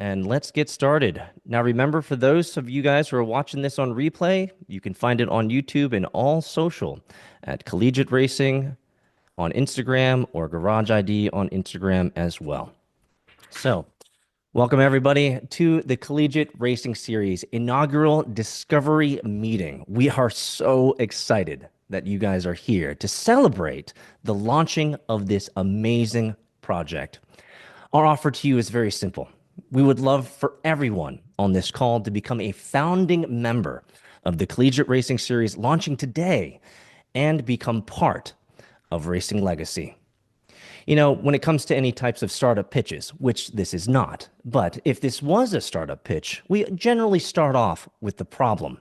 and let's get started. Now, remember, for those of you guys who are watching this on replay, you can find it on YouTube and all social at Collegiate Racing on Instagram or Garage ID on Instagram as well. So, welcome everybody to the Collegiate Racing Series inaugural Discovery meeting. We are so excited that you guys are here to celebrate the launching of this amazing project. Our offer to you is very simple. We would love for everyone on this call to become a founding member of the Collegiate Racing Series launching today and become part of Racing Legacy. You know, when it comes to any types of startup pitches, which this is not, but if this was a startup pitch, we generally start off with the problem.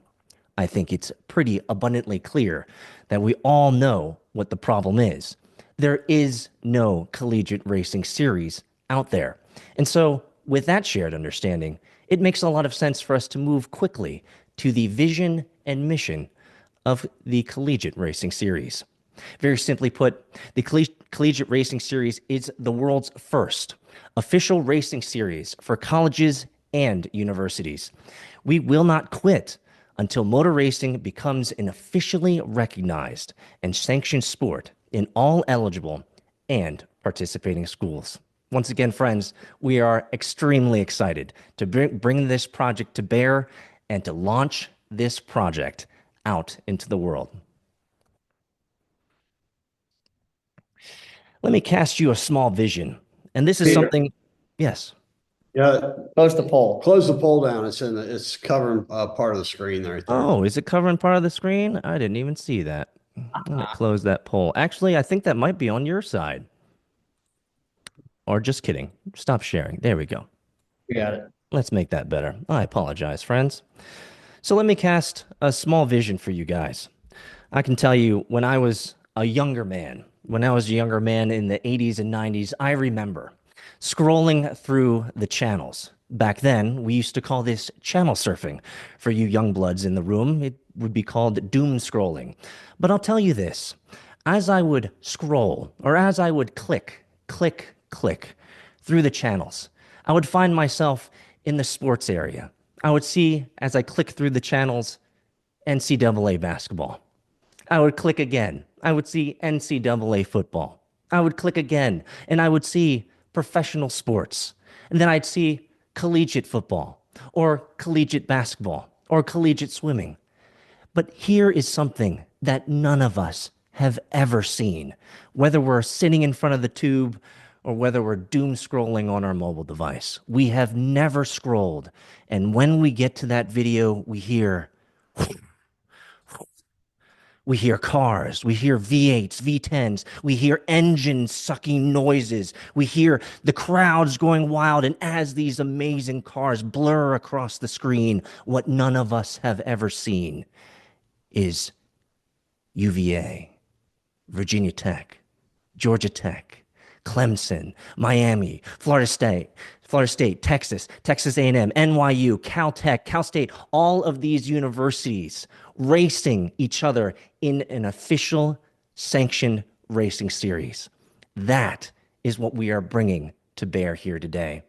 I think it's pretty abundantly clear that we all know what the problem is. There is no Collegiate Racing Series out there. And so, with that shared understanding, it makes a lot of sense for us to move quickly to the vision and mission of the Collegiate Racing Series. Very simply put, the Collegiate Racing Series is the world's first official racing series for colleges and universities. We will not quit until motor racing becomes an officially recognized and sanctioned sport in all eligible and participating schools. Once again, friends, we are extremely excited to bring this project to bear and to launch this project out into the world. Let me cast you a small vision. And this is Peter. something, yes. Yeah, Close the poll. close the poll down. It's covering part of the screen right there. Oh, is it covering part of the screen? I didn't even see that. I'm going to close that poll. Actually, I think that might be on your side. Or just kidding. Stop sharing. There we go. You got it. Let's make that better. I apologize, friends. So let me cast a small vision for you guys. I can tell you when I was a younger man, in the 80s and 90s, I remember scrolling through the channels. Back then, we used to call this channel surfing. For you young bloods in the room, it would be called doom scrolling. But I'll tell you this, as I would scroll, or as I would click through the channels, I would find myself in the sports area. I would see, as I click through the channels, NCAA basketball. I would click again. I would see NCAA football. I would click again, and I would see professional sports. And then I'd see collegiate football, or collegiate basketball, or collegiate swimming. But here is something that none of us have ever seen, whether we're sitting in front of the tube or whether we're doom scrolling on our mobile device. We have never scrolled. And when we get to that video, we hear cars, we hear V8s, V10s, we hear engines sucking noises, we hear the crowds going wild, and as these amazing cars blur across the screen, what none of us have ever seen is UVA, Virginia Tech, Georgia Tech, Clemson, Miami, Florida State, Texas, Texas A&M, NYU, Caltech, Cal State, all of these universities racing each other in an official sanctioned racing series. That is what we are bringing to bear here today.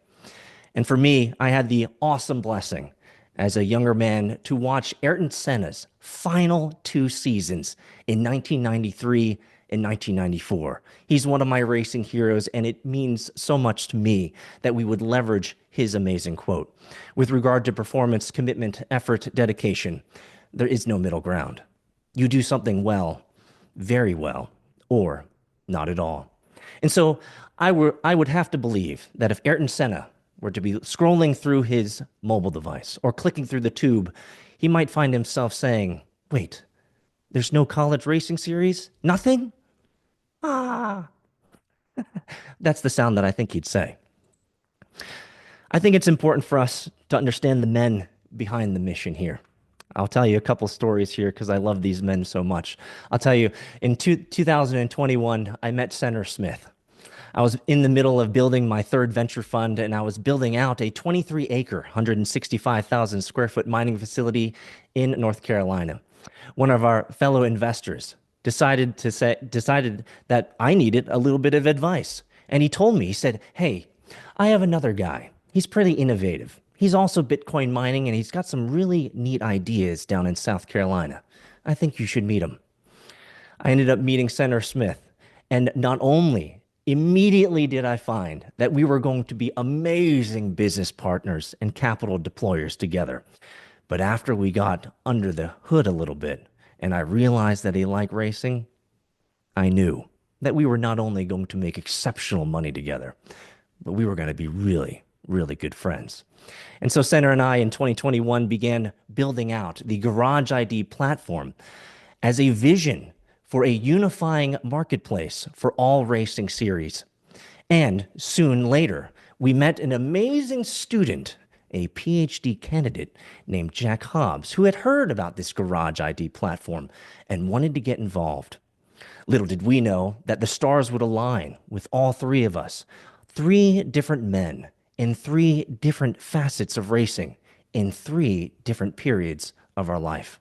And for me, I had the awesome blessing as a younger man to watch Ayrton Senna's final two seasons in 1993 and 1994. He's one of my racing heroes, and it means so much to me that we would leverage his amazing quote. With regard to performance, commitment, effort, dedication, there is no middle ground. You do something well, very well, or not at all. And so I would have to believe that if Ayrton Senna were to be scrolling through his mobile device or clicking through the tube, he might find himself saying, wait, there's no college racing series? Nothing? Ah. That's the sound that I think he'd say. I think it's important for us to understand the men behind the mission here. I'll tell you a couple stories here because I love these men so much. I'll tell you, in 2021, I met Senator Smith. I was in the middle of building my third venture fund, and I was building out a 23-acre, 165,000 square foot mining facility in North Carolina. One of our fellow investors decided that I needed a little bit of advice. And he told me, he said, hey, I have another guy He's pretty innovative. He's also Bitcoin mining and he's got some really neat ideas down in South Carolina. I think you should meet him. I ended up meeting Senator Smith. And not only immediately did I find that we were going to be amazing business partners and capital deployers together, but after we got under the hood a little bit and I realized that he liked racing, I knew that we were not only going to make exceptional money together, but we were going to be really, really good friends. And so Senator and I in 2021 began building out the Garage ID platform as a vision for a unifying marketplace for all racing series. And soon later, we met an amazing student, a PhD candidate named Jack Hobbs, who had heard about this Garage ID platform and wanted to get involved. Little did we know that the stars would align with all three of us, three different men in three different facets of racing in three different periods of our life.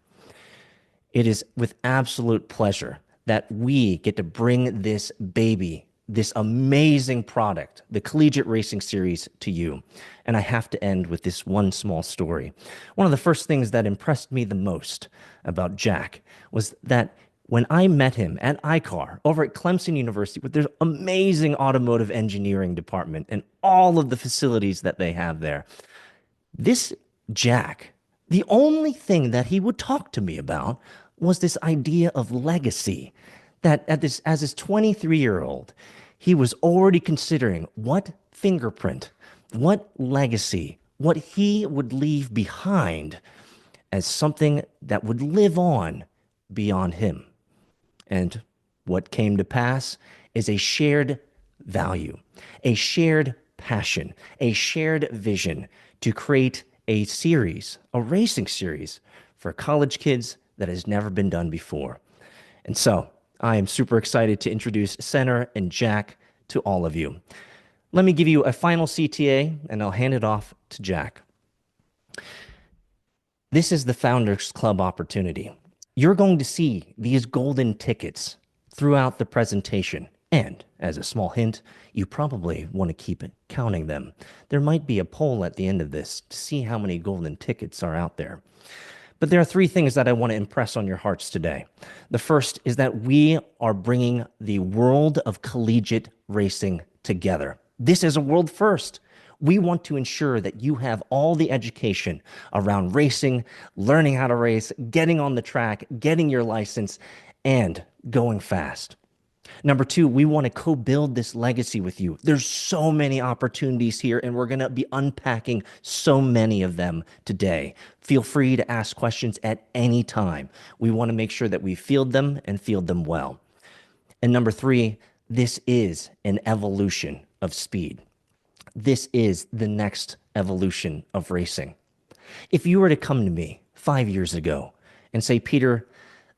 It is with absolute pleasure that we get to bring this baby, this amazing product, the Collegiate Racing Series, to you. And I have to end with this one small story. One of the first things that impressed me the most about Jack was that when I met him at ICAR over at Clemson University, with their amazing automotive engineering department and all of the facilities that they have there, this Jack, the only thing that he would talk to me about was this idea of legacy. That as his 23-year-old, he was already considering what fingerprint, what legacy, what he would leave behind as something that would live on beyond him. And what came to pass is a shared value, a shared passion, a shared vision to create a series, a racing series for college kids that has never been done before. And so I am super excited to introduce Senator and Jack to all of you. Let me give you a final CTA and I'll hand it off to Jack. This is the Founders Club opportunity. You're going to see these golden tickets throughout the presentation. And as a small hint, you probably want to keep counting them. There might be a poll at the end of this to see how many golden tickets are out there. But there are three things that I want to impress on your hearts today. The first is that we are bringing the world of collegiate racing together. This is a world first. We want to ensure that you have all the education around racing, learning how to race, getting on the track, getting your license, and going fast. Number two, we want to co-build this legacy with you. There's so many opportunities here, and we're going to be unpacking so many of them today. Feel free to ask questions at any time. We want to make sure that we field them and field them well. And number three, this is an evolution of speed. This is the next evolution of racing. If you were to come to me 5 years ago and say, Peter,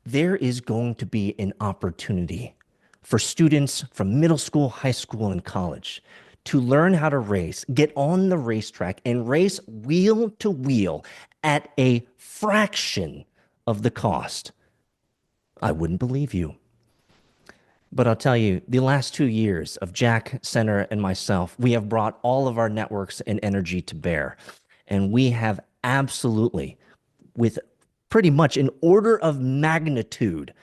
there is going to be an opportunity for students from middle school, high school, and college to learn how to race, get on the racetrack, and race wheel to wheel at a fraction of the cost, I wouldn't believe you. But I'll tell you, the last 2 years of Jack, Senator, and myself, we have brought all of our networks and energy to bear. And we have absolutely, with pretty much an order of magnitude,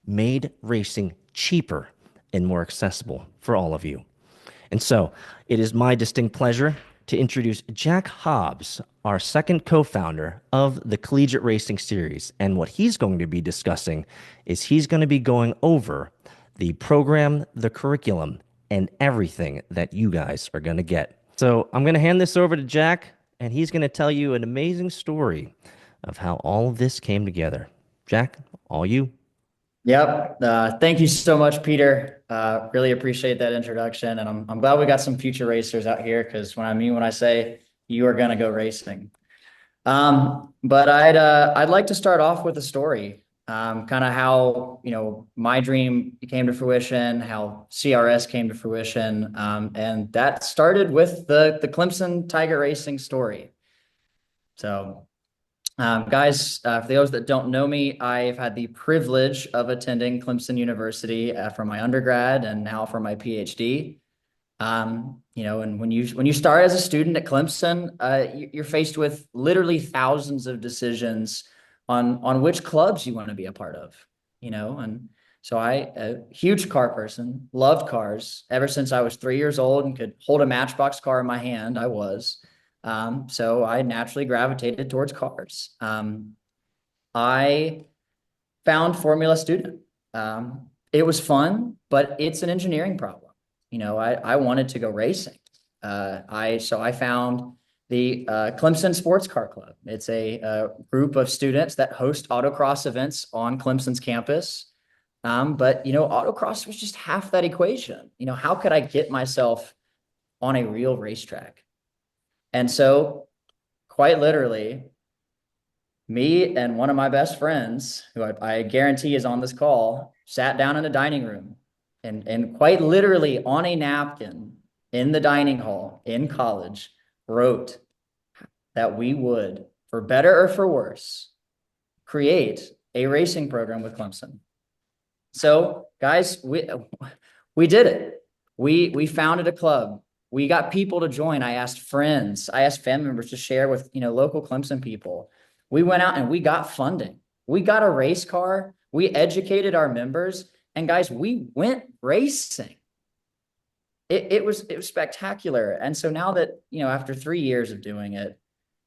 made racing cheaper and more accessible for all of you. And so it is my distinct pleasure to introduce Jack Hobbs, our second co-founder of the Collegiate Racing Series. And what he's going to be discussing is he's going to be going over the program, the curriculum, and everything that you guys are going to get. So I'm going to hand this over to Jack, and he's going to tell you an amazing story of how all of this came together. Jack, all you. Yep. Thank you so much, Peter. Really appreciate that introduction. And I'm glad we got some future racers out here, because when I say you are going to go racing. But I'd like to start off with a story, kind of how, my dream came to fruition, how CRS came to fruition. And that started with the Clemson Tiger Racing story. So guys, for those that don't know me, I've had the privilege of attending Clemson University for my undergrad and now for my PhD. You know, and when you start as a student at Clemson, you're faced with literally thousands of decisions on which clubs you want to be a part of, you know. And so a huge car person, loved cars ever since I was 3 years old and could hold a Matchbox car in my hand. I was. So I naturally gravitated towards cars. I found Formula Student. It was fun, but it's an engineering problem. You know, I wanted to go racing. So I found the Clemson Sports Car Club. It's a group of students that host autocross events on Clemson's campus. But you know, autocross was just half that equation. You know, how could I get myself on a real racetrack? And so, quite literally, me and one of my best friends, who I guarantee is on this call, sat down in a dining room and quite literally on a napkin in the dining hall in college, wrote that we would, for better or for worse, create a racing program with Clemson. So, guys, we did it. We founded a club. We got people to join. I asked friends, I asked family members to share with, you know, local Clemson people. We went out and we got funding. We got a race car. We educated our members. And guys, we went racing. It was spectacular. And so now that, you know, after 3 years of doing it,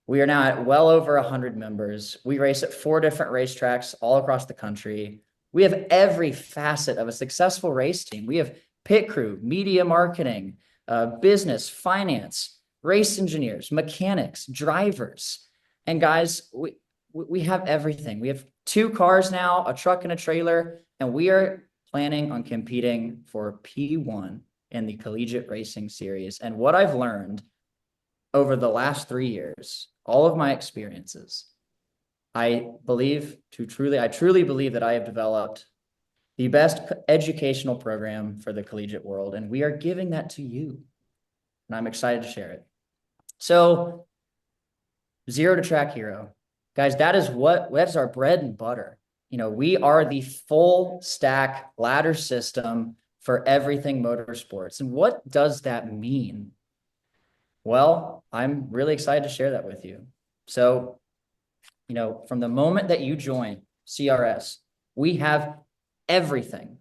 we are now at well over 100 members. We race at 4 different racetracks all across the country. We have every facet of a successful race team. We have pit crew, media marketing, business, finance, race engineers, mechanics, drivers. And guys, we have everything. We have 2 cars now, a truck and a trailer, and we are planning on competing for P1 in the Collegiate Racing Series. And what I've learned over the last 3 years, all of my experiences, I truly believe that I have developed the best educational program for the collegiate world, and we are giving that to you. And I'm excited to share it. So, Zero to Track Hero. Guys, that's our bread and butter. You know, we are the full stack ladder system for everything motorsports. And what does that mean? Well, I'm really excited to share that with you. So, you know, from the moment that you join CRS, we have everything.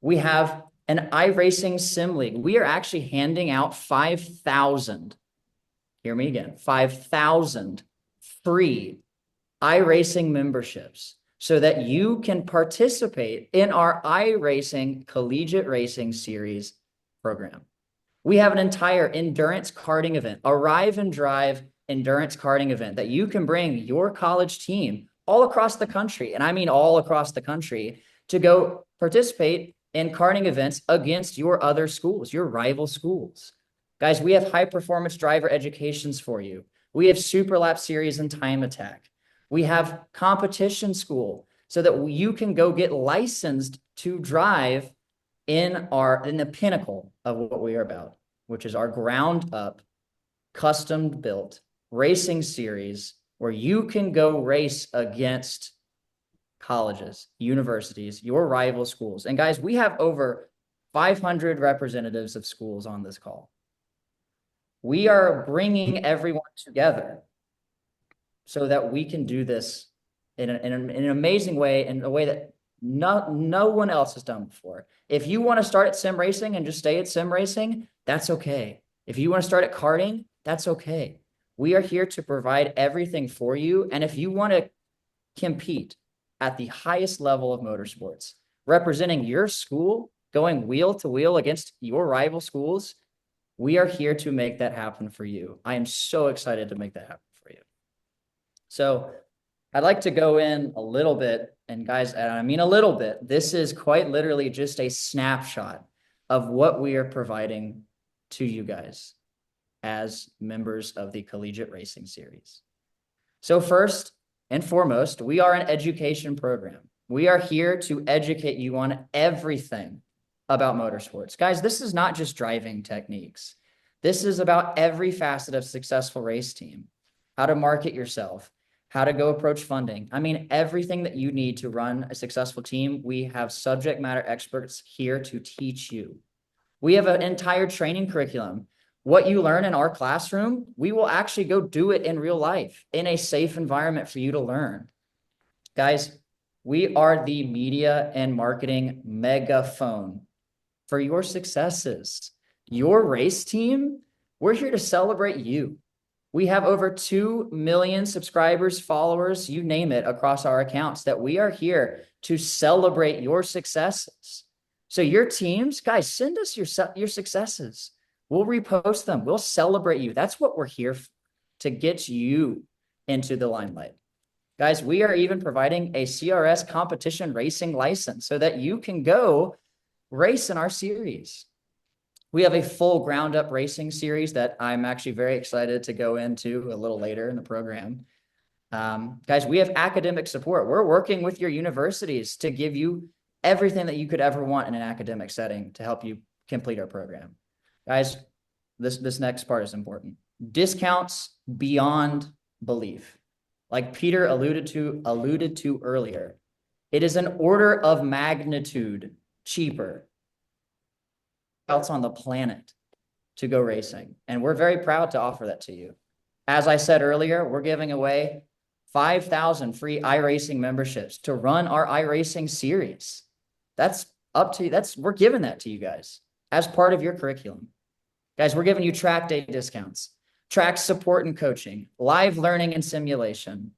We have an iRacing Sim League. We are actually handing out 5,000, hear me again, 5,000 free iRacing memberships so that you can participate in our iRacing Collegiate Racing Series program. We have an entire endurance karting event, arrive and drive endurance karting event that you can bring your college team all across the country, and I mean all across the country, to go participate in karting events against your other schools, your rival schools. Guys, we have high performance driver educations for you. We have super lap series and time attack. We have competition school so that you can go get licensed to drive in the pinnacle of what we are about, which is our ground up, custom built racing series where you can go race against colleges, universities, your rival schools. And guys, we have over 500 representatives of schools on this call. We are bringing everyone together so that we can do this in an amazing way, in a way that no one else has done before. If you want to start at sim racing and just stay at sim racing, that's okay. If you want to start at karting, that's okay. We are here to provide everything for you. And if you want to compete at the highest level of motorsports, representing your school, going wheel to wheel against your rival schools, we are here to make that happen for you. I am so excited to make that happen for you. So I'd like to go in a little bit, and guys, and I mean a little bit, this is quite literally just a snapshot of what we are providing to you guys as members of the Collegiate Racing Series. So first and foremost, we are an education program. We are here to educate you on everything about motorsports. Guys, this is not just driving techniques. This is about every facet of successful race team, how to market yourself, how to go approach funding. I mean, everything that you need to run a successful team, we have subject matter experts here to teach you. We have an entire training curriculum. What you learn in our classroom, we will actually go do it in real life in a safe environment for you to learn. Guys, we are the media and marketing megaphone for your successes. Your race team, we're here to celebrate you. We have over 2 million subscribers, followers, you name it, across our accounts, that we are here to celebrate your successes. So your teams, guys, send us your successes. We'll repost them. We'll celebrate you. That's what we're here for, to get you into the limelight. Guys, we are even providing a CRS competition racing license so that you can go race in our series. We have a full ground up racing series that I'm actually very excited to go into a little later in the program. Guys, we have academic support. We're working with your universities to give you everything that you could ever want in an academic setting to help you complete our program. Guys, this next part is important. Discounts beyond belief. Like Peter alluded to earlier, it is an order of magnitude cheaper else on the planet to go racing. And we're very proud to offer that to you. As I said earlier, we're giving away 5,000 free iRacing memberships to run our iRacing series. That's up to you. We're giving that to you guys as part of your curriculum. Guys, we're giving you track day discounts, track support and coaching, live learning and simulation.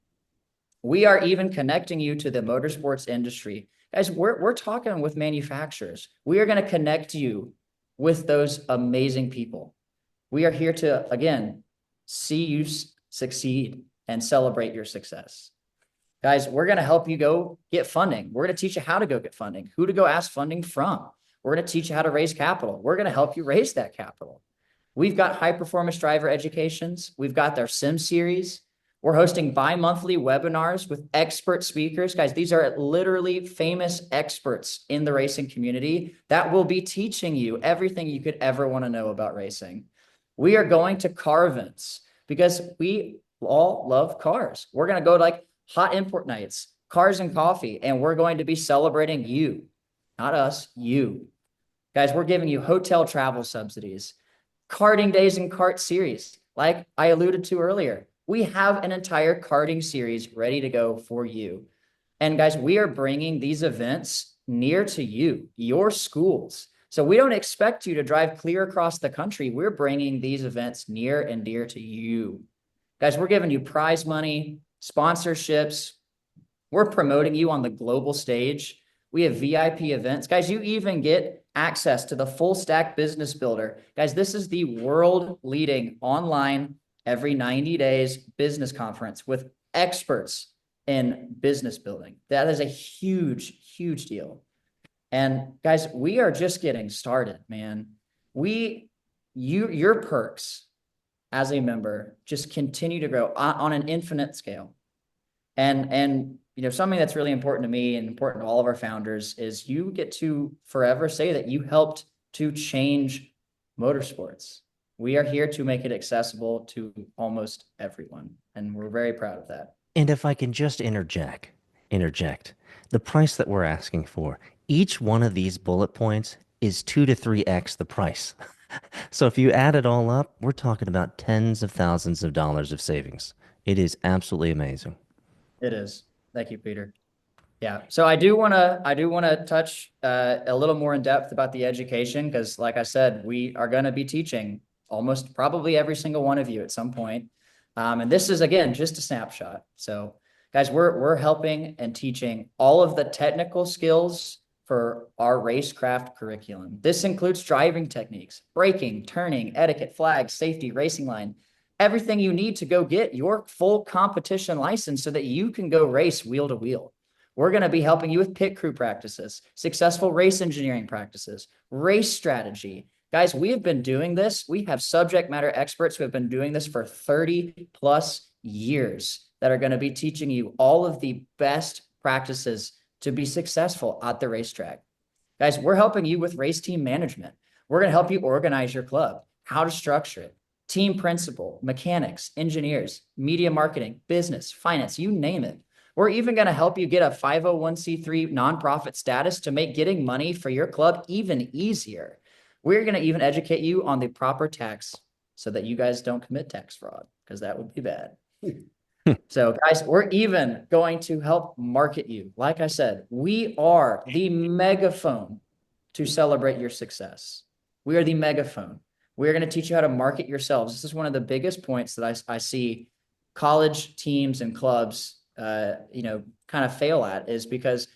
We are even connecting you to the motorsports industry. Guys, we're talking with manufacturers. We are going to connect you with those amazing people. We are here to, again, see you succeed and celebrate your success. Guys, we're going to help you go get funding. We're going to teach you how to go get funding, who to go ask funding from. We're going to teach you how to raise capital. We're going to help you raise that capital. We've got high performance driver educations. We've got their sim series. We're hosting bi-monthly webinars with expert speakers. Guys, these are literally famous experts in the racing community that will be teaching you everything you could ever want to know about racing. We are going to car events because we all love cars. We're going to go to like hot import nights, cars and coffee, and we're going to be celebrating you, not us, you. Guys, we're giving you hotel travel subsidies, karting days and kart series. Like I alluded to earlier, we have an entire karting series ready to go for you. And guys, we are bringing these events near to you, your schools. So we don't expect you to drive clear across the country. We're bringing these events near and dear to you. Guys, we're giving you prize money, sponsorships. We're promoting you on the global stage. We have VIP events. Guys, you even get access to the Full Stack Business Builder. Guys, this is the world leading online every 90 days business conference with experts in business building. That is a huge, huge deal. And guys, we are just getting started, man. Your perks as a member just continue to grow on an infinite scale. And you know, something that's really important to me and important to all of our founders is you get to forever say that you helped to change motorsports. We are here to make it accessible to almost everyone, and we're very proud of that. And if I can just interject, the price that we're asking for, each one of these bullet points is 2 to 3x the price. So if you add it all up, we're talking about tens of thousands of dollars of savings. It is absolutely amazing. It is. Thank you, Peter. Yeah. So I do want to touch a little more in depth about the education, because like I said, we are going to be teaching almost probably every single one of you at some point. And this is, again, just a snapshot. So guys, we're helping and teaching all of the technical skills for our racecraft curriculum. This includes driving techniques, braking, turning, etiquette, flags, safety, racing line, everything you need to go get your full competition license so that you can go race wheel to wheel. We're going to be helping you with pit crew practices, successful race engineering practices, race strategy. Guys, we have been doing this. We have subject matter experts who have been doing this for 30 plus years that are going to be teaching you all of the best practices to be successful at the racetrack. Guys, we're helping you with race team management. We're going to help you organize your club, how to structure it, team principal, mechanics, engineers, media marketing, business, finance, you name it. We're even going to help you get a 501c3 nonprofit status to make getting money for your club even easier. We're going to even educate you on the proper tax so that you guys don't commit tax fraud, because that would be bad. So guys, we're even going to help market you. Like I said, we are the megaphone to celebrate your success. We are the megaphone. We're going to teach you how to market yourselves. This is one of the biggest points that I see college teams and clubs, kind of fail at, is because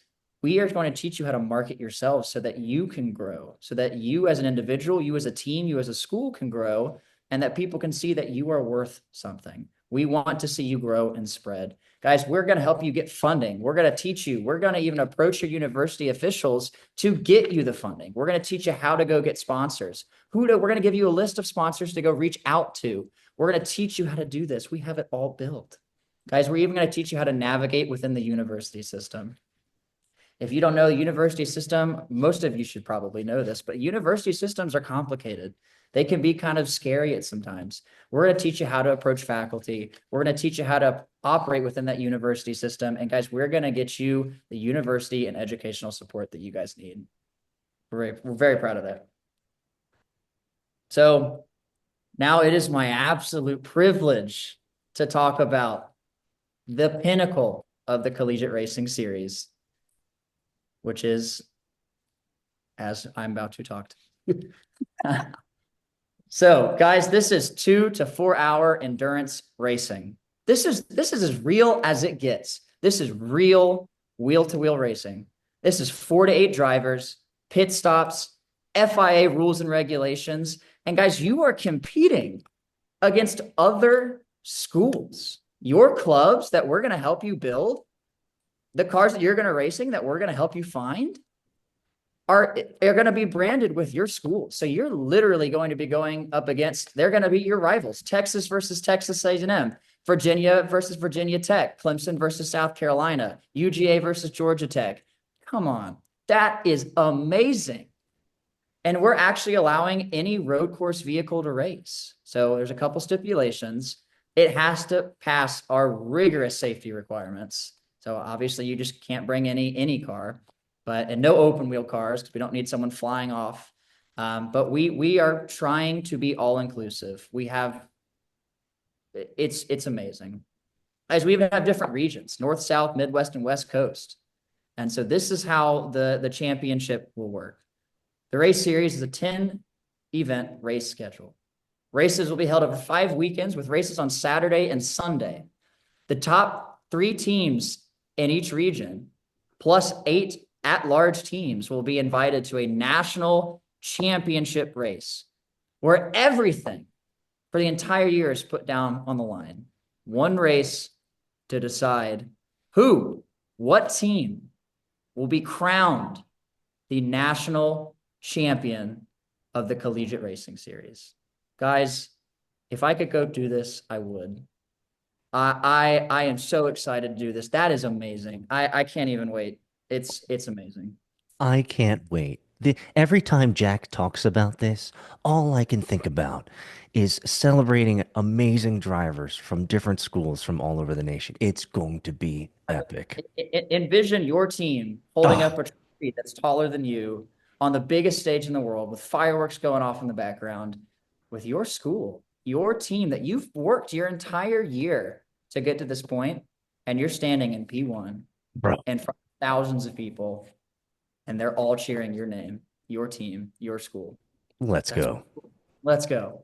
we are going to teach you how to market yourselves so that you can grow, so that you as an individual, you as a team, you as a school can grow, and that people can see that you are worth something. We want to see you grow and spread. Guys, we're going to help you get funding. We're going to teach you. We're going to even approach your university officials to get you the funding. We're going to teach you how to go get sponsors. We're going to give you a list of sponsors to go reach out to. We're going to teach you how to do this. We have it all built. Guys, we're even going to teach you how to navigate within the university system. If you don't know the university system, most of you should probably know this, but university systems are complicated. They can be kind of scary at sometimes. We're going to teach you how to approach faculty. We're going to teach you how to operate within that university system. And guys, we're going to get you the university and educational support that you guys need. We're very proud of that. So now it is my absolute privilege to talk about the pinnacle of the Collegiate Racing Series, which is, as I'm about to talk to. So guys, this is 2 to 4 hour endurance racing. This is as real as it gets. This is real wheel-to-wheel racing. This is 4 to 8 drivers, pit stops, FIA rules and regulations. And guys, you are competing against other schools. Your clubs that we're going to help you build, the cars that you're going to racing that we're going to help you find, are going to be branded with your school. So you're literally going to be going up against, they're going to be your rivals. Texas versus Texas A&M, Virginia versus Virginia Tech, Clemson versus South Carolina, UGA versus Georgia Tech. Come on, that is amazing. And we're actually allowing any road course vehicle to race. So there's a couple stipulations. It has to pass our rigorous safety requirements. So obviously you just can't bring any car. And no open wheel cars, because we don't need someone flying off. But we are trying to be all inclusive. It's amazing. As we even have different regions, North, South, Midwest, and West Coast. And so this is how the championship will work. The race series is a 10-event race schedule. Races will be held over 5 weekends with races on Saturday and Sunday. The top 3 teams in each region, plus 8 at-large teams, will be invited to a national championship race where everything for the entire year is put down on the line. One race to decide what team will be crowned the national champion of the Collegiate Racing Series. Guys, if I could go do this, I would. I am so excited to do this. That is amazing. I can't even wait. It's amazing. I can't wait. Every time Jack talks about this, all I can think about is celebrating amazing drivers from different schools from all over the nation. It's going to be epic. Envision your team holding up a trophy that's taller than you on the biggest stage in the world with fireworks going off in the background with your school, your team that you've worked your entire year to get to this point, and you're standing in P1 Bro. in front of thousands of people, and they're all cheering your name, your team, your school. Let's go. Let's go.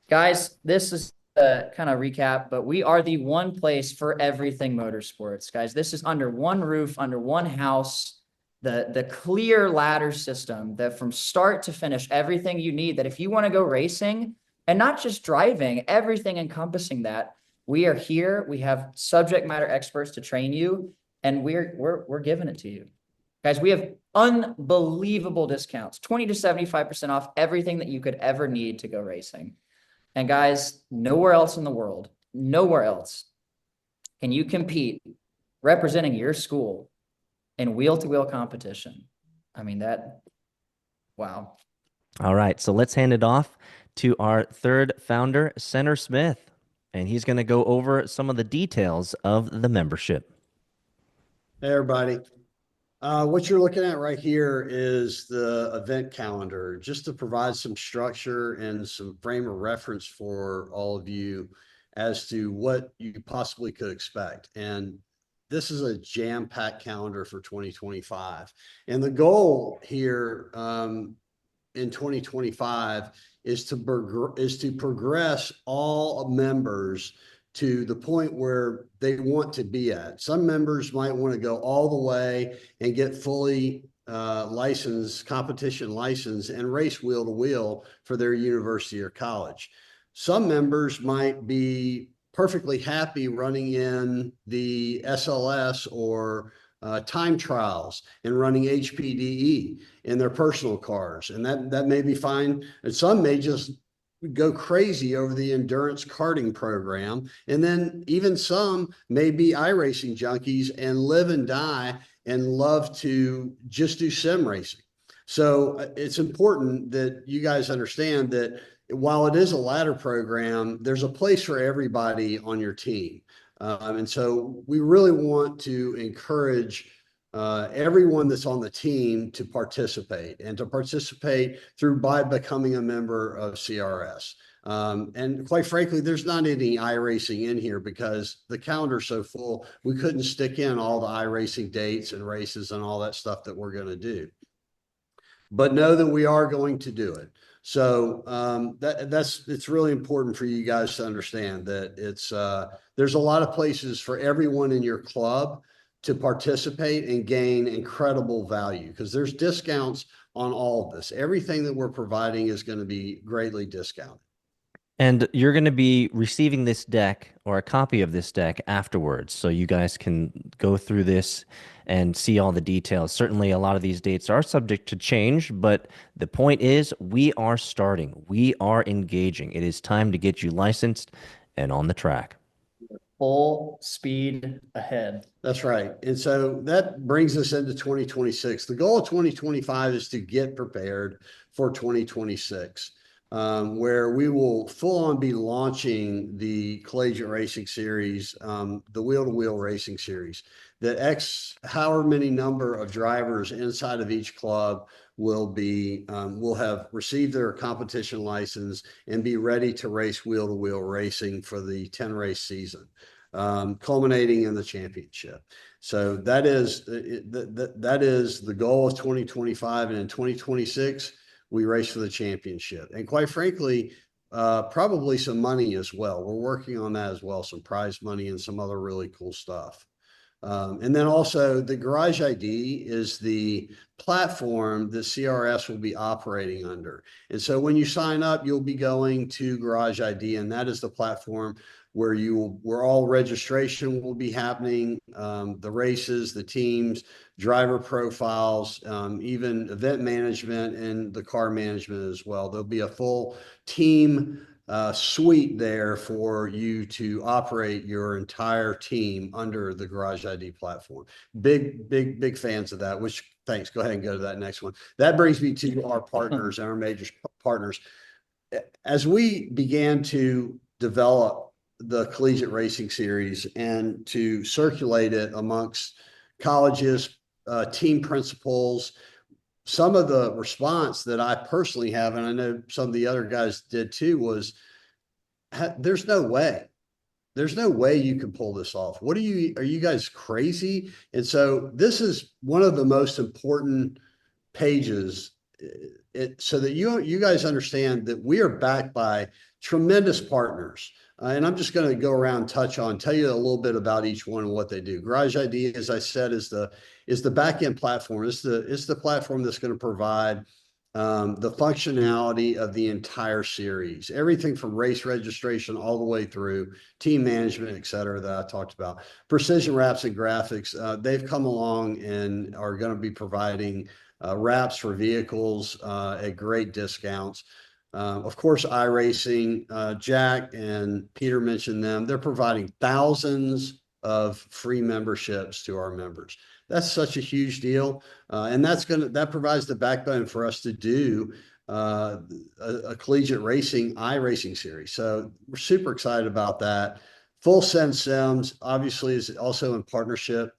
Guys, this is a kind of recap, but we are the one place for everything motorsports. Guys, this is under one roof, under one house, the clear ladder system that from start to finish, everything you need, that if you want to go racing and not just driving, everything encompassing that, we are here. We have subject matter experts to train you, and we're giving it to you. Guys, we have unbelievable discounts, 20 to 75% off everything that you could ever need to go racing. And guys, nowhere else in the world, nowhere else can you compete representing your school in wheel-to-wheel competition. I mean, wow. All right, so let's hand it off to our third founder, Senator Smith, and he's going to go over some of the details of the membership. Hey, everybody. What you're looking at right here is the event calendar, just to provide some structure and some frame of reference for all of you as to what you possibly could expect. And this is a jam-packed calendar for 2025. And the goal here in 2025 is to progress all members to the point where they want to be at. Some members might want to go all the way and get fully licensed, competition license, and race wheel to wheel for their university or college. Some members might be perfectly happy running in the SLS or time trials and running HPDE in their personal cars. And that may be fine. And some may just go crazy over the endurance karting program. And then even some may be iRacing junkies and live and die and love to just do sim racing. So it's important that you guys understand that while it is a ladder program, there's a place for everybody on your team. And so we really want to encourage everyone that's on the team to participate and to participate by becoming a member of CRS. And quite frankly, there's not any iRacing in here because the calendar's so full, we couldn't stick in all the iRacing dates and races and all that stuff that we're going to do. But know that we are going to do it. So it's really important for you guys to understand that there's a lot of places for everyone in your club to participate and gain incredible value because there's discounts on all of this. Everything that we're providing is going to be greatly discounted. And you're going to be receiving this deck or a copy of this deck afterwards. So you guys can go through this and see all the details. Certainly, a lot of these dates are subject to change, but the point is we are starting. We are engaging. It is time to get you licensed and on the track. Full speed ahead. That's right. And so that brings us into 2026. The goal of 2025 is to get prepared for 2026. Where we will full on be launching the Collegiate Racing Series, the wheel-to-wheel racing series. The however many number of drivers inside of each club will have received their competition license and be ready to race wheel-to-wheel racing for the 10-race season, culminating in the championship. So that is the goal of 2025, and in 2026 we race for the championship. And quite frankly, probably some money as well. We're working on that as well, some prize money and some other really cool stuff. And then also the Garage ID is the platform that CRS will be operating under. And so when you sign up, you'll be going to Garage ID, and that is the platform where all registration will be happening, the races, the teams, driver profiles, even event management and the car management as well. There'll be a full team suite there for you to operate your entire team under the Garage ID platform. Big fans of that, which thanks. Go ahead and go to that next one. That brings me to our partners and our major partners. As we began to develop the Collegiate Racing Series and to circulate it amongst colleges, team principals, some of the response that I personally have, and I know some of the other guys did too, was there's no way. There's no way you can pull this off. Are you guys crazy? And so this is one of the most important pages so that you guys understand that we are backed by tremendous partners. And I'm just going to go around, tell you a little bit about each one and what they do. Garage ID, as I said, is the back-end platform. It's the platform that's going to provide the functionality of the entire series, everything from race registration all the way through team management, et cetera, that I talked about. Precision wraps and graphics, they've come along and are going to be providing wraps for vehicles at great discounts. Of course, iRacing, Jack and Peter mentioned them. They're providing thousands of free memberships to our members. That's such a huge deal. And that provides the backbone for us to do a collegiate racing iRacing series. So we're super excited about that. Full Send Sims obviously is also in partnership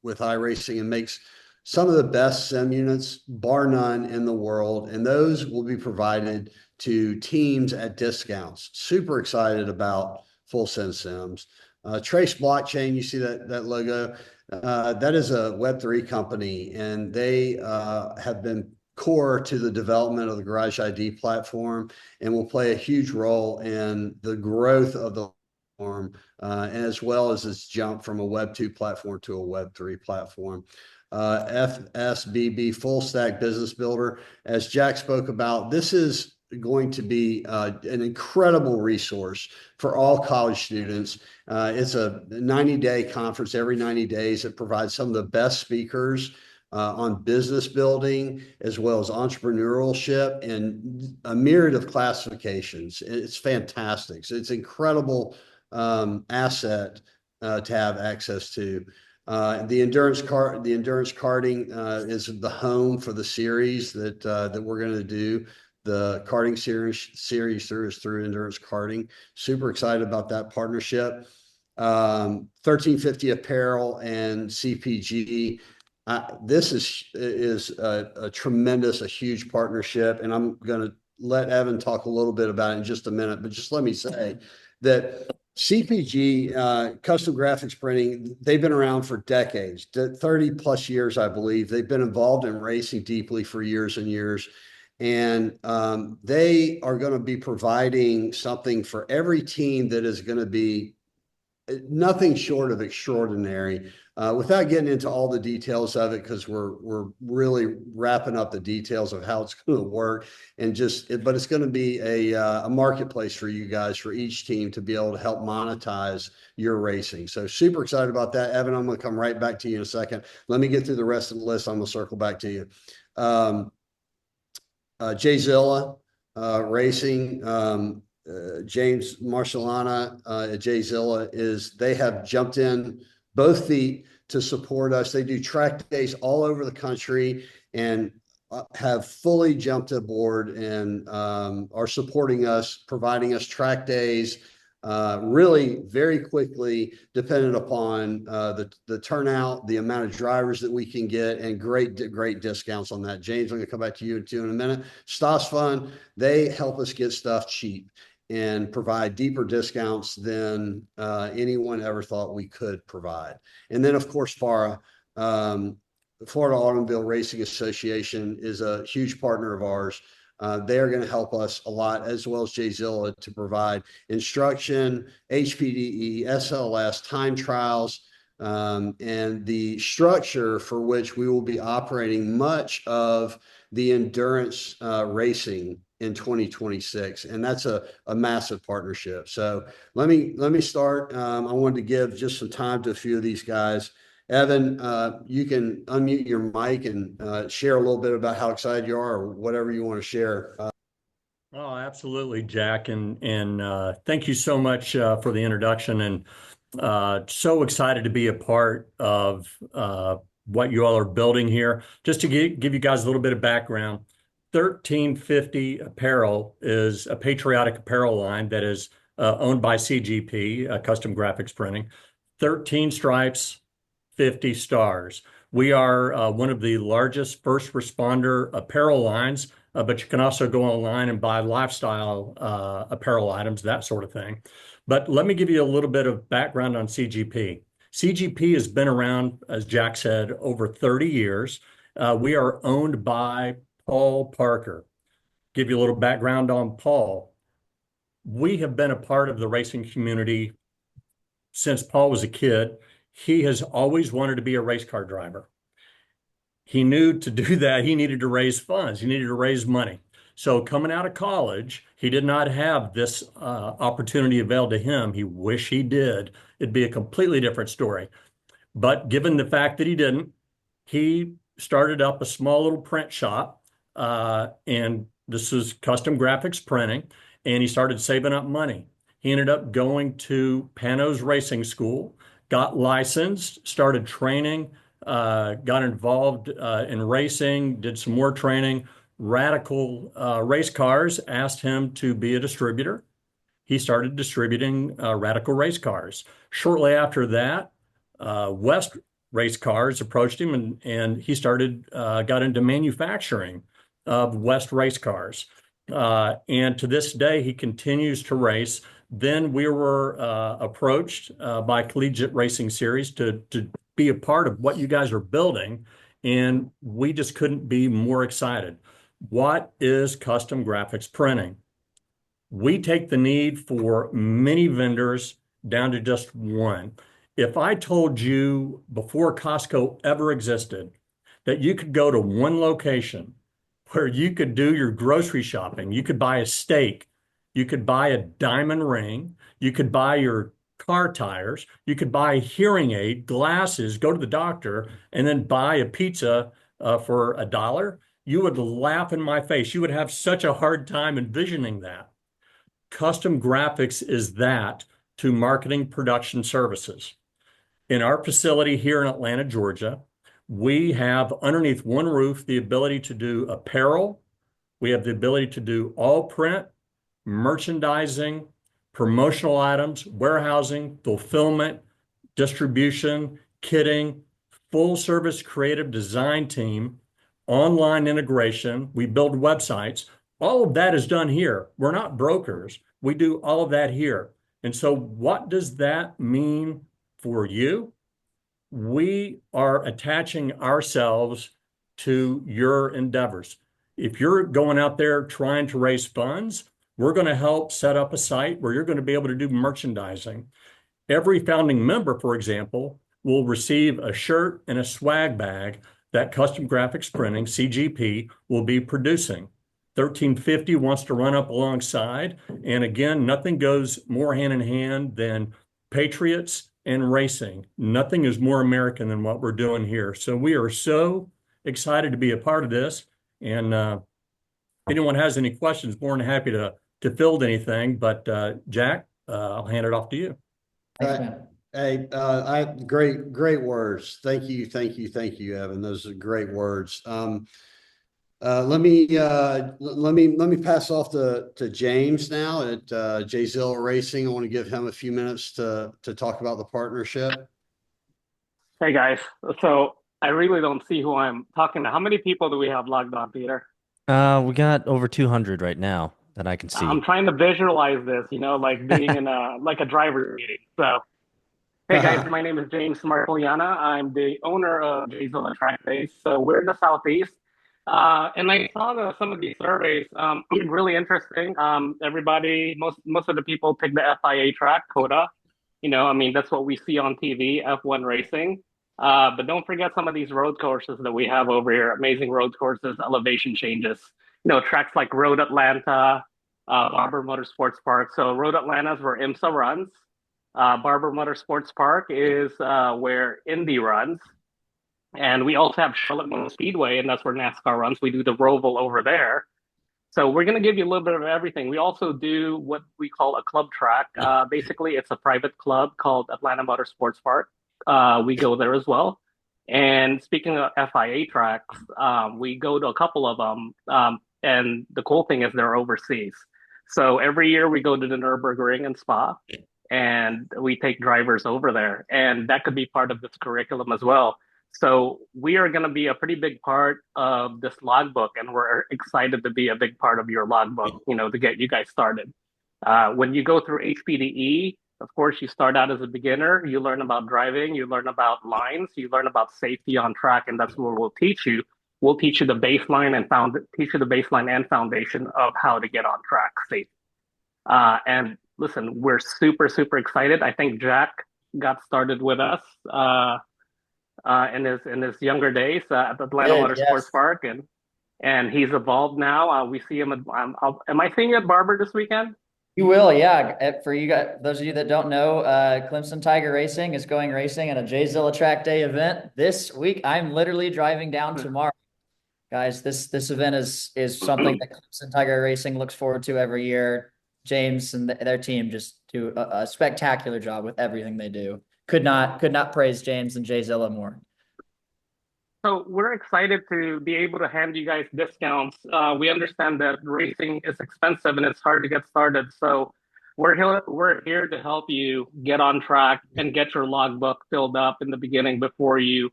with iRacing and makes some of the best sim units, bar none, in the world. And those will be provided to teams at discounts. Super excited about Full Send Sims. Trace Blockchain, you see that logo? That is a Web3 company, and they have been core to the development of the Garage ID platform and will play a huge role in the growth of the platform, as well as its jump from a Web 2 platform to a Web 3 platform. FSBB, Full Stack Business Builder, as Jack spoke about, this is going to be an incredible resource for all college students. It's a 90-day conference every 90 days. It provides some of the best speakers on business building, as well as entrepreneurship, and a myriad of classifications. It's fantastic. So it's an incredible asset to have access to. The endurance karting is the home for the series that we're going to do. The karting series through endurance karting. Super excited about that partnership. 1350 Apparel and CPG. This is a tremendous, a huge partnership, and I'm going to let Evan talk a little bit about it in just a minute. But just let me say that CPG, custom graphics printing, they've been around for decades, 30 plus years, I believe. They've been involved in racing deeply for years and years. And they are going to be providing something for every team that is going to be nothing short of extraordinary. Without getting into all the details of it, because we're really wrapping up the details of how it's going to work, and but it's going to be a marketplace for you guys, for each team to be able to help monetize your racing. So super excited about that. Evan, I'm going to come right back to you in a second. Let me get through the rest of the list. I'm going to circle back to you. Jzilla Racing, James Marcellana at Jzilla, they have jumped in both feet to support us. They do track days all over the country and have fully jumped aboard and are supporting us, providing us track days really very quickly, dependent upon the turnout, the amount of drivers that we can get, and great discounts on that. James, I'm going to come back to you in a minute. Stas Fun, they help us get stuff cheap and provide deeper discounts than anyone ever thought we could provide. And then, of course, FARA, Florida Automobile Racing Association, is a huge partner of ours. They are going to help us a lot, as well as Jzilla, to provide instruction, HPDE, SLS, time trials, and the structure for which we will be operating much of the endurance racing in 2026. And that's a massive partnership. So let me start. I wanted to give just some time to a few of these guys. Evan, you can unmute your mic and share a little bit about how excited you are, or whatever you want to share. Oh, absolutely, Jack. And thank you so much for the introduction, and so excited to be a part of what you all are building here. Just to give you guys a little bit of background, 1350 Apparel is a patriotic apparel line that is owned by CGP, Custom Graphics Printing. 13 stripes, 50 stars. We are one of the largest first responder apparel lines, but you can also go online and buy lifestyle apparel items, that sort of thing. But let me give you a little bit of background on CGP. CGP has been around, as Jack said, over 30 years. We are owned by Paul Parker. Give you a little background on Paul. We have been a part of the racing community since Paul was a kid. He has always wanted to be a race car driver. He knew to do that, he needed to raise funds. He needed to raise money. So coming out of college, he did not have this opportunity available to him. He wished he did. It'd be a completely different story. But given the fact that he didn't, he started up a small little print shop. And this is custom graphics printing. And he started saving up money. He ended up going to Panos Racing School, got licensed, started training, got involved in racing, did some more training. Radical Race Cars asked him to be a distributor. He started distributing Radical Race Cars. Shortly after that, West race cars approached him, and he got into manufacturing of West race cars. And to this day, he continues to race. Then we were approached by Collegiate Racing Series to be a part of what you guys are building, and we just couldn't be more excited. What is custom graphics printing? We take the need for many vendors down to just one. If I told you before Costco ever existed that you could go to one location where you could do your grocery shopping, you could buy a steak, you could buy a diamond ring, you could buy your car tires, you could buy a hearing aid, glasses, go to the doctor, and then buy a pizza for $1, you would laugh in my face. You would have such a hard time envisioning that. Custom graphics is that to marketing production services. In our facility here in Atlanta, Georgia, we have underneath one roof the ability to do apparel. We have the ability to do all print, merchandising, promotional items, warehousing, fulfillment, distribution, kitting, full service creative design team, online integration. We build websites. All of that is done here. We're not brokers. We do all of that here. And so what does that mean for you? We are attaching ourselves to your endeavors. If you're going out there trying to raise funds, we're going to help set up a site where you're going to be able to do merchandising. Every founding member, for example, will receive a shirt and a swag bag that Custom Graphics Printing, CGP, will be producing. 1350 wants to run up alongside. And again, nothing goes more hand in hand than patriots and racing. Nothing is more American than what we're doing here. So we are so excited to be a part of this. And if anyone has any questions, more than happy to field anything. But Jack, I'll hand it off to you. Thanks, man. Hey, great words. Thank you, Evan. Those are great words. Let me pass off to James now at Jzilla Racing. I want to give him a few minutes to talk about the partnership. Hey guys, so I really don't see who I'm talking to. How many people do we have logged on, Peter? We got over 200 right now that I can see. I'm trying to visualize this, like being in a driver meeting. So, hey guys, my name is James Marcoliana. I'm the owner of Jzilla Track Days. So we're in the Southeast. And I saw some of these surveys, really interesting. Everybody, most of the people pick the FIA track, COTA. That's what we see on TV, F1 racing. But don't forget some of these road courses that we have over here. Amazing road courses, elevation changes. Tracks like Road Atlanta, Barber Motorsports Park. So Road Atlanta is where IMSA runs. Barber Motorsports Park is where Indy runs. And we also have Charlotte Motor Speedway, and that's where NASCAR runs. We do the Roval over there. So we're going to give you a little bit of everything. We also do what we call a club track. Basically, it's a private club called Atlanta Motorsports Park. We go there as well. And speaking of FIA tracks, we go to a couple of them. And the cool thing is they're overseas. So every year we go to the Nürburgring and Spa, and we take drivers over there. And that could be part of this curriculum as well. So we are going to be a pretty big part of this logbook, and we're excited to be a big part of your logbook, to get you guys started. When you go through HPDE, of course, you start out as a beginner. You learn about driving, you learn about lines, you learn about safety on track, and that's where we'll teach you. We'll teach you the baseline and foundation of how to get on track safe. And listen, we're super, super excited. I think Jack got started with us in his younger days at Atlanta Motorsports Park, and he's evolved now. We see him at am I seeing you at Barber this weekend? You will, yeah. For you guys, those of you that don't know, Clemson Tiger Racing is going racing at a Jzilla Track Day event this week. I'm literally driving down tomorrow. Guys, this event is something that Clemson Tiger Racing looks forward to every year. James and their team just do a spectacular job with everything they do. Could not praise James and Jzilla more. So we're excited to be able to hand you guys discounts. We understand that racing is expensive and it's hard to get started. So we're here to help you get on track and get your logbook filled up in the beginning before you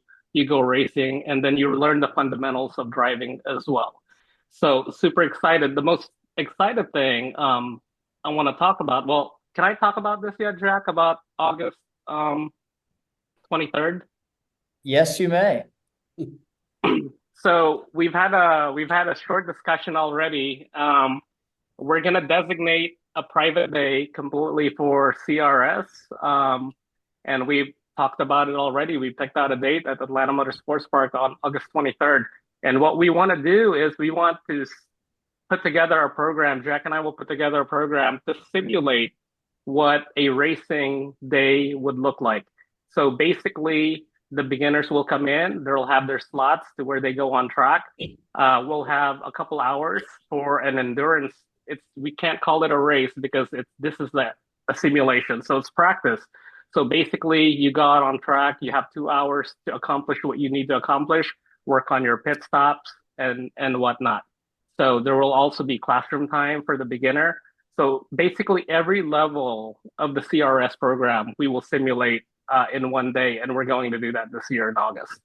go racing, and then you learn the fundamentals of driving as well. So super excited. The most excited thing I want to talk about. Well, can I talk about this yet, Jack? About August 23rd? Yes, you may. So we've had a short discussion already. We're gonna designate a private day completely for CRS, and we've talked about it already. We picked out a date at Atlanta Motorsports Park on August 23rd. And what we want to do is we want to put together a program. Jack and I will put together a program to simulate what a racing day would look like. So basically, the beginners will come in, they'll have their slots to where they go on track. We'll have a couple hours for an endurance. We can't call it a race because this is a simulation. So it's practice. So basically, you go out on track, you have 2 hours to accomplish what you need to accomplish, work on your pit stops and whatnot. So there will also be classroom time for the beginner. So basically, every level of the CRS program we will simulate in one day, and we're going to do that this year in August.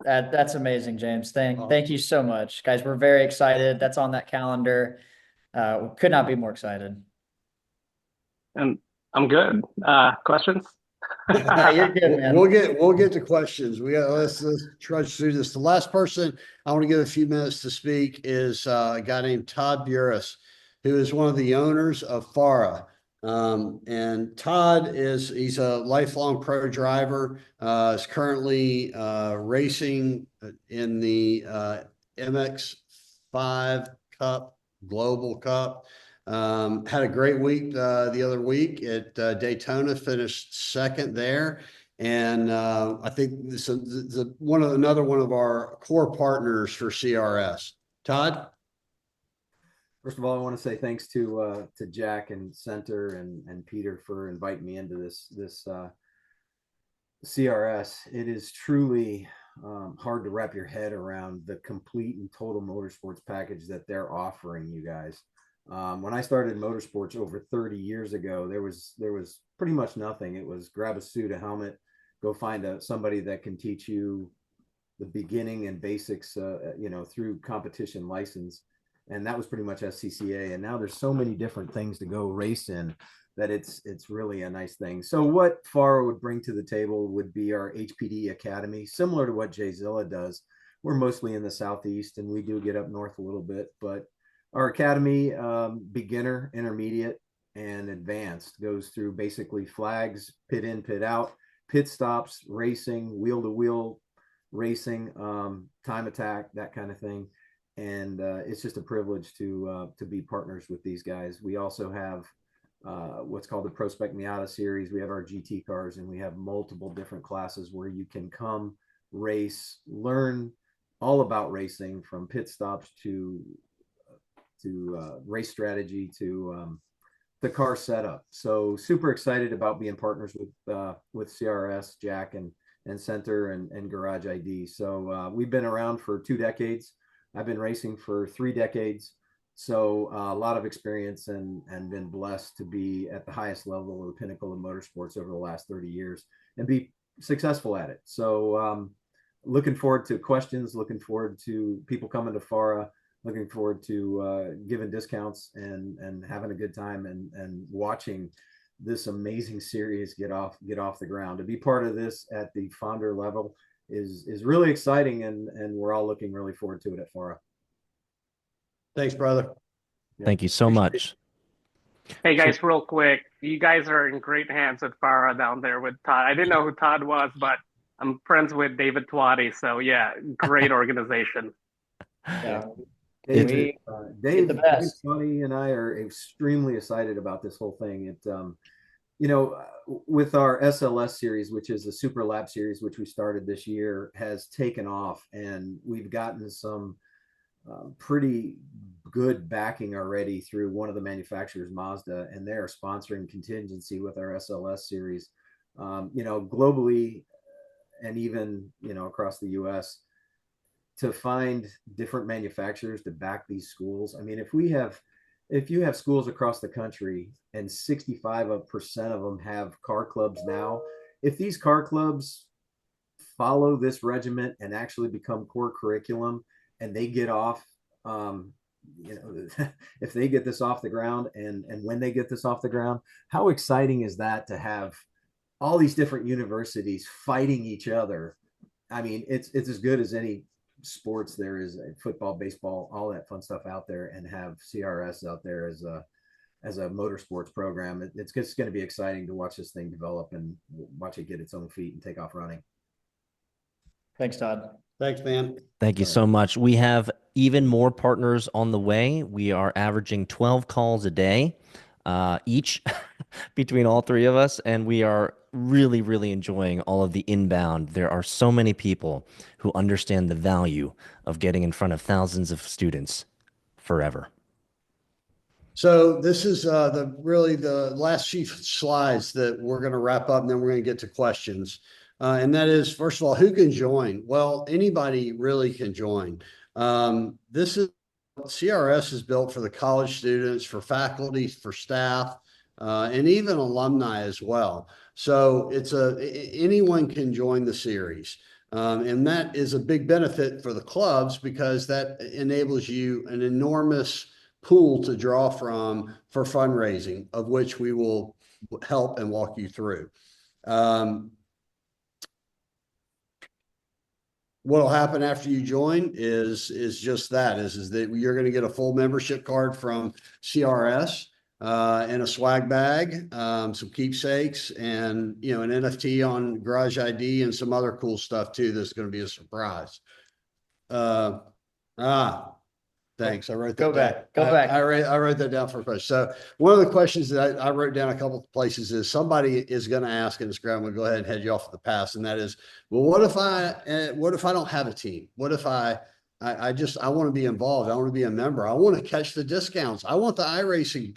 That's amazing, James. Thank you so much, guys. We're very excited. That's on that calendar. We could not be more excited. And I'm good. Questions? You're good, man. We'll get to questions. Let's trudge through this. The last person I want to give a few minutes to speak is a guy named Todd Burris, who is one of the owners of FARA. And Todd he's a lifelong pro driver, is currently racing in the MX5 Cup, Global Cup. Had a great week the other week at Daytona, finished second there. And I think this is another one of our core partners for CRS. Todd? First of all, I want to say thanks to Jack and Center and Peter for inviting me into this CRS. It is truly hard to wrap your head around the complete and total motorsports package that they're offering you guys. When I started motorsports over 30 years ago, there was pretty much nothing. It was grab a suit, a helmet, go find somebody that can teach you the beginning and basics, through competition license. And that was pretty much SCCA. And now there's so many different things to go race in that it's really a nice thing. So what FARA would bring to the table would be our HPD Academy, similar to what Jay Zilla does. We're mostly in the Southeast and we do get up north a little bit, but our Academy, beginner, intermediate, and advanced, goes through basically flags, pit in, pit out, pit stops, racing, wheel-to-wheel racing, time attack, that kind of thing. And it's just a privilege to be partners with these guys. We also have what's called the Prospect Miata series. We have our GT cars, and we have multiple different classes where you can come race, learn all about racing, from pit stops to race strategy to the car setup. So super excited about being partners with CRS, Jack and Center and Garage ID. So we've been around for 2 decades. I've been racing for 3 decades. So a lot of experience and been blessed to be at the highest level of the pinnacle of motorsports over the last 30 years and be successful at it. So looking forward to questions, looking forward to people coming to FARA, looking forward to giving discounts and having a good time and watching this amazing series get off the ground. To be part of this at the founder level is really exciting, and we're all looking really forward to it at FARA. Thanks, brother. Yeah. Thank you so much. Hey guys, real quick, you guys are in great hands at FARA down there with Todd. I didn't know who Todd was, but I'm friends with David Twatty, so yeah, great organization. Yeah. Dave, the best. Tony and I are extremely excited about this whole thing. With our SLS series, which is a Super Lab series, which we started this year, has taken off, and we've gotten some pretty good backing already through one of the manufacturers, Mazda, and they're sponsoring contingency with our SLS series. Globally and even across the US, to find different manufacturers to back these schools. I mean, if if you have schools across the country and 65% of them have car clubs now, if these car clubs follow this regiment and actually become core curriculum and they get off, you know, if they get this off the ground and when they get this off the ground, how exciting is that to have all these different universities fighting each other? I mean, it's as good as any sports there is, football, baseball, all that fun stuff out there, and have CRS out there as a motorsports program. It's just going to be exciting to watch this thing develop and watch it get its own feet and take off running. Thanks, Todd. Thanks, man. Thank you so much. We have even more partners on the way. We are averaging 12 calls a day each between all three of us, and we are really, really enjoying all of the inbound. There are so many people who understand the value of getting in front of thousands of students forever. So this is really the last few slides that we're going to wrap up, and then we're going to get to questions. And that is, first of all, who can join? Well, anybody really can join. This is CRS is built for the college students, for faculty, for staff, and even alumni as well. So it's anyone can join the series. And that is a big benefit for the clubs because that enables you an enormous pool to draw from for fundraising, of which we will help and walk you through. What'll happen after you join is just that, is that you're going to get a full membership card from CRS, and a swag bag, some keepsakes, and, you know, an NFT on Garage ID and some other cool stuff too. That's going to be a surprise. Thanks. I wrote that Go down. back. Go back. I wrote that down for a question. So one of the questions that I wrote down a couple of places is somebody is going to ask, and I'm going to go ahead and head you off at the pass. And that is, well, what if I don't have a team? What if I want to be involved. I want to be a member. I want to catch the discounts. I want the iRacing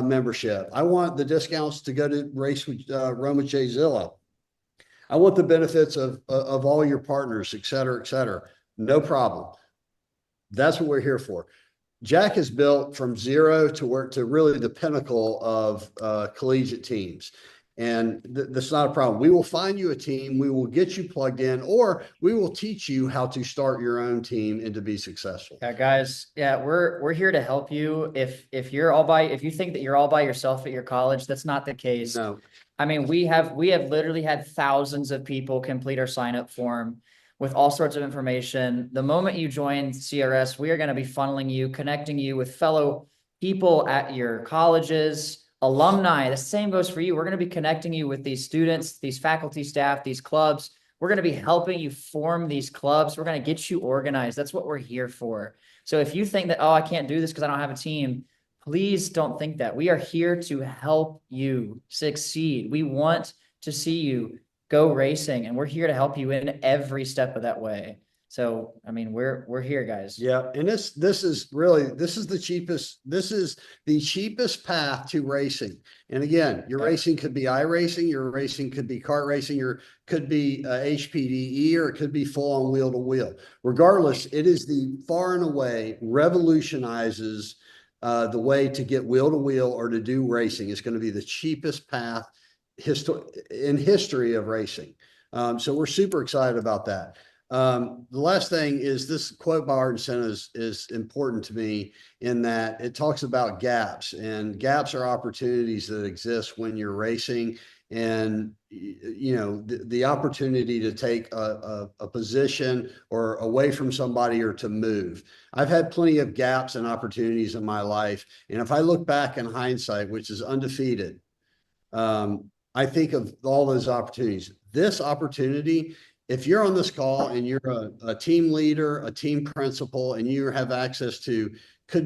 membership. I want the discounts to go to race with Rome with Jay Zillow. I want the benefits of all your partners, et cetera, et cetera. No problem. That's what we're here for. Jack has built from zero to work to really the pinnacle of collegiate teams. And that's not a problem. We will find you a team. We will get you plugged in, or we will teach you how to start your own team and to be successful. Yeah, guys. Yeah, we're here to help you. If you think that you're all by yourself at your college, that's not the case. No. I mean, we have literally had thousands of people complete our sign up form with all sorts of information. The moment you join CRS, we are going to be funneling you, connecting you with fellow people at your colleges, alumni. The same goes for you. We're going to be connecting you with these students, these faculty, staff, these clubs. We're going to be helping you form these clubs. We're going to get you organized. That's what we're here for. So if you think that, oh, I can't do this because I don't have a team, please don't think that. We are here to help you succeed. We want to see you go racing, and we're here to help you in every step of that way. So, I mean, we're here, guys. Yeah. And this is the cheapest path to racing. And again, your racing could be iRacing, your racing could be kart racing, could be HPDE, or it could be full on wheel to wheel. Regardless, it is the far and away revolutionizes the way to get wheel to wheel or to do racing. It's going to be the cheapest path in history of racing. So we're super excited about that. The last thing is this quote by Art Senna is important to me in that it talks about gaps, and gaps are opportunities that exist when you're racing, and you know the opportunity to take a position or away from somebody or to move. I've had plenty of gaps and opportunities in my life, and if I look back in hindsight, which is undefeated, I think of all those opportunities. This opportunity, if you're on this call and you're a team leader, a team principal, and you have access to,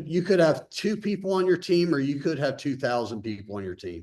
you could have 2 people on your team, or you could have 2,000 people on your team.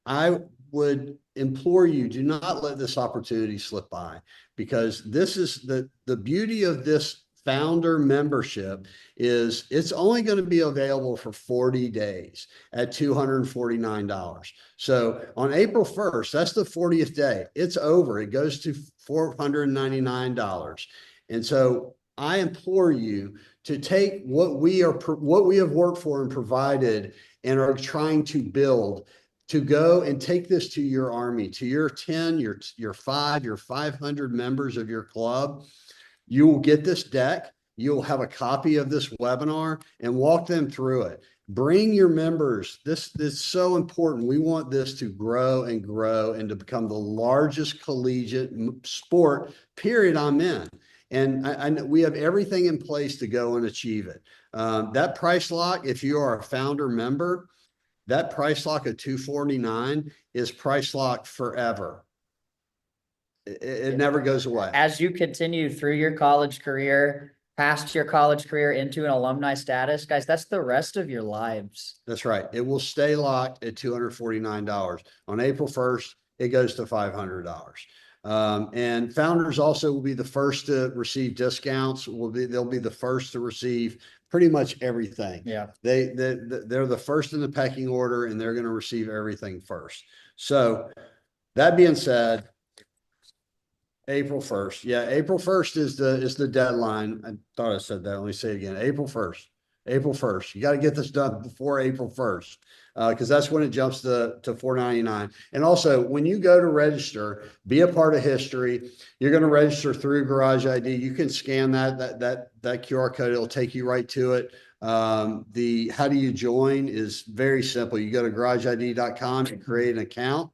I would implore you, do not let this opportunity slip by, because this is the beauty of this founder membership is it's only going to be available for 40 days at $249. So on April 1st, that's the 40th day. It's over. It goes to $499. And so I implore you to take what we have worked for and provided and are trying to build, to go and take this to your Army, to your 10, your 5, your 500 members of your club. You will get this deck. You'll have a copy of this webinar and walk them through it. Bring your members. This is so important. We want this to grow and grow and to become the largest collegiate sport, period, I'm in. And we have everything in place to go and achieve it. That price lock, if you are a founder member, that price lock of $249 is price lock forever. It never goes away. As you continue through your college career, past your college career into an alumni status, guys, that's the rest of your lives. That's right. It will stay locked at $249. On April 1st, it goes to $500. And founders also will be the first to receive discounts. They'll be the first to receive pretty much everything. Yeah. They're the first in the pecking order, and they're going to receive everything first. So that being said, April 1st. Yeah, April 1st is the deadline. I thought I said that. Let me say it again. April 1st. April 1st. You got to get this done before April 1st. Because that's when it jumps to $499. And also, when you go to register, be a part of history. You're going to register through Garage ID. You can scan that QR code. It'll take you right to it. The how do you join is very simple. You go to garageid.com and create an account.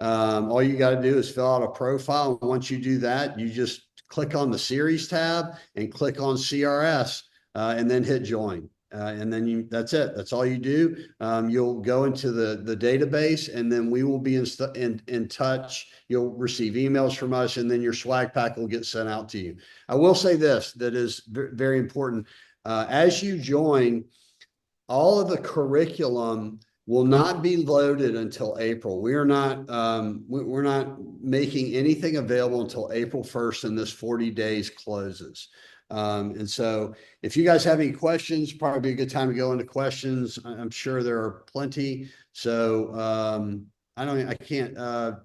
All you got to do is fill out a profile. And once you do that, you just click on the series tab and click on CRS and then hit join. And then that's it. That's all you do. You'll go into the database, and then we will be in touch. You'll receive emails from us, and then your swag pack will get sent out to you. I will say this, that is very important. As you join, all of the curriculum will not be loaded until April. We're not making anything available until April 1st, and this 40 days closes. And so if you guys have any questions, probably a good time to go into questions. I'm sure there are plenty. So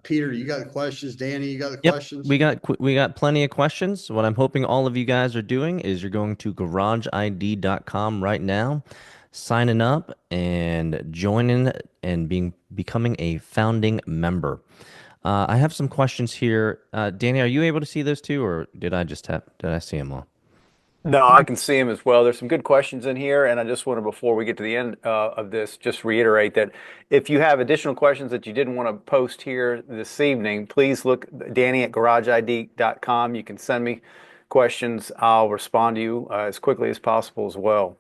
Peter, you got questions? Danny, you got the questions? We got plenty of questions. What I'm hoping all of you guys are doing is you're going to garageid.com right now, signing up and joining and becoming a founding member. I have some questions here. Danny, are you able to see those too, or did I see them all? No, I can see them as well. There's some good questions in here, and I just wanted, before we get to the end of this, just reiterate that if you have additional questions that you didn't want to post here this evening, please look Danny at garageid.com. You can send me questions. I'll respond to you as quickly as possible as well.